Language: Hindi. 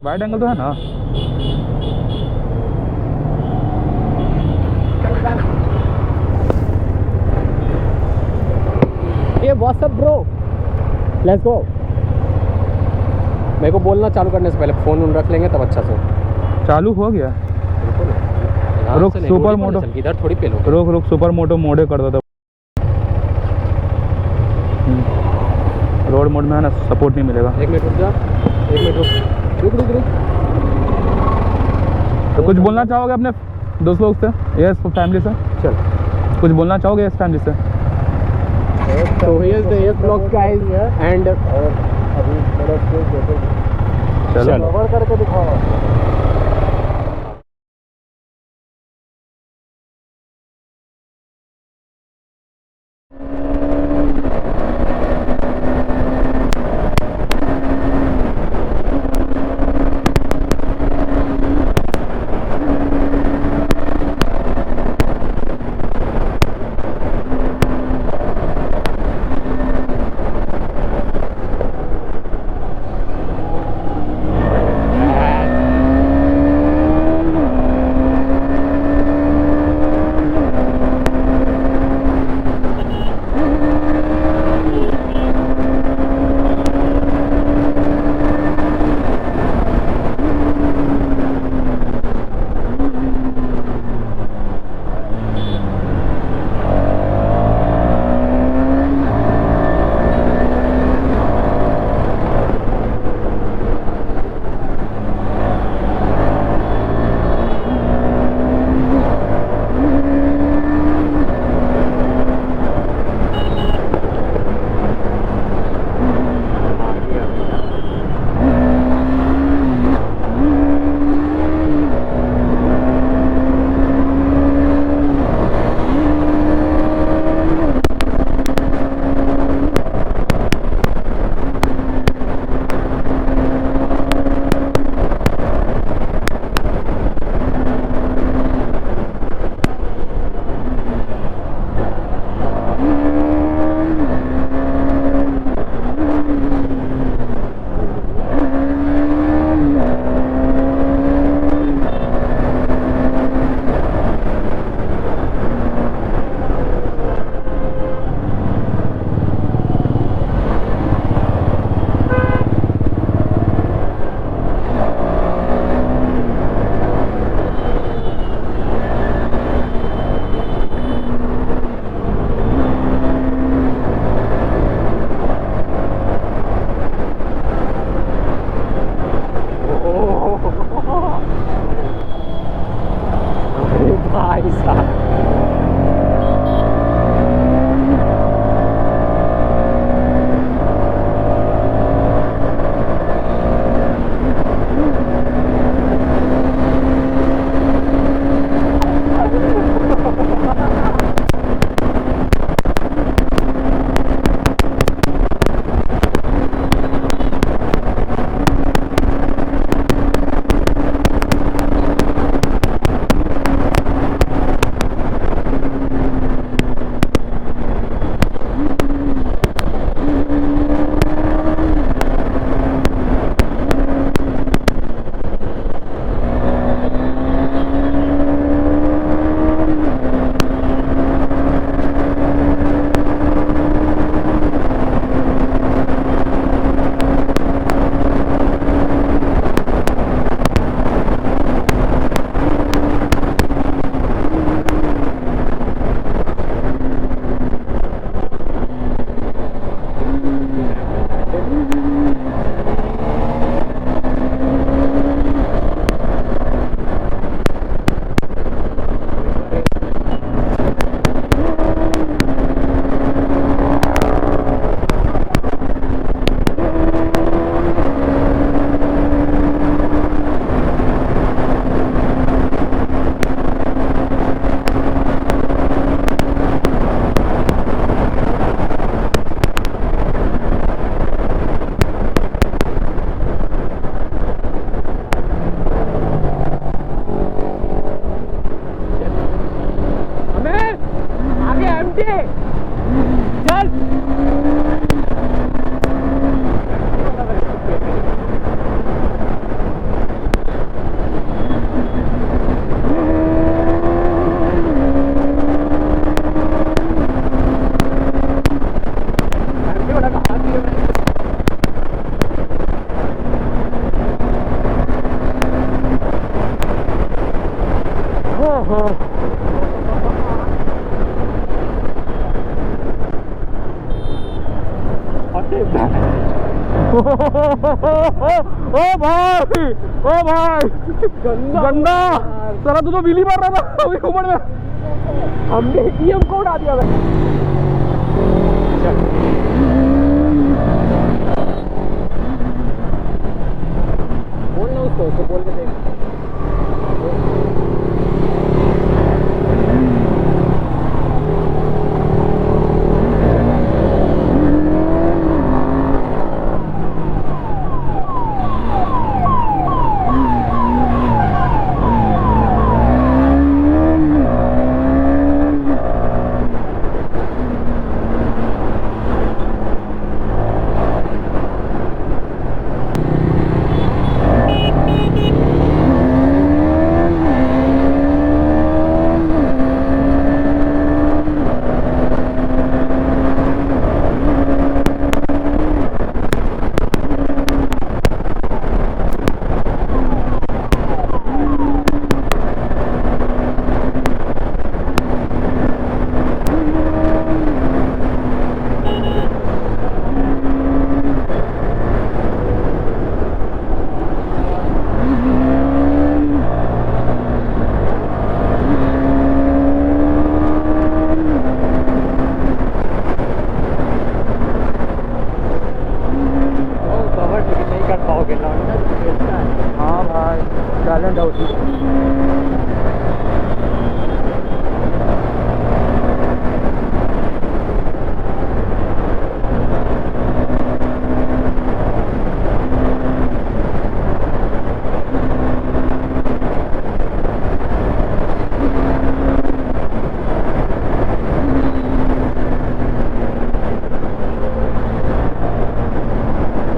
वाइड एंगल तो है ना। ये व्हाट्सअप ब्रो, लेट्स गो। मेरे को बोलना चालू करने से पहले फोन उन रख लेंगे तब अच्छा से। चालू हो गया। रुक सुपर मोटो, इधर थोड़ी पे लो। रुक रुक सुपर मोटो मोडे कर दो। रोड मोड में है ना सपोर्ट नहीं मिलेगा। 1 मिनट रुक जा, 1 मिनट रुक रुक रुक रुक। तो कुछ बोलना चाहोगे अपने दोस्त लोग से, यस फैमिली से? चल कुछ बोलना चाहोगे इस फैमिली से? So here's the vlog guys and अभी चलो कवर करके दिखाओ। ओ भाई, ओ भाई, गंदा सारा तू तो बिली मार रहा था अभी ऊपर में। हमने ईएम को उड़ा दिया भाई। बोलना उसको बोल के देख। हाँ भाई, टैलेंट है उसमें।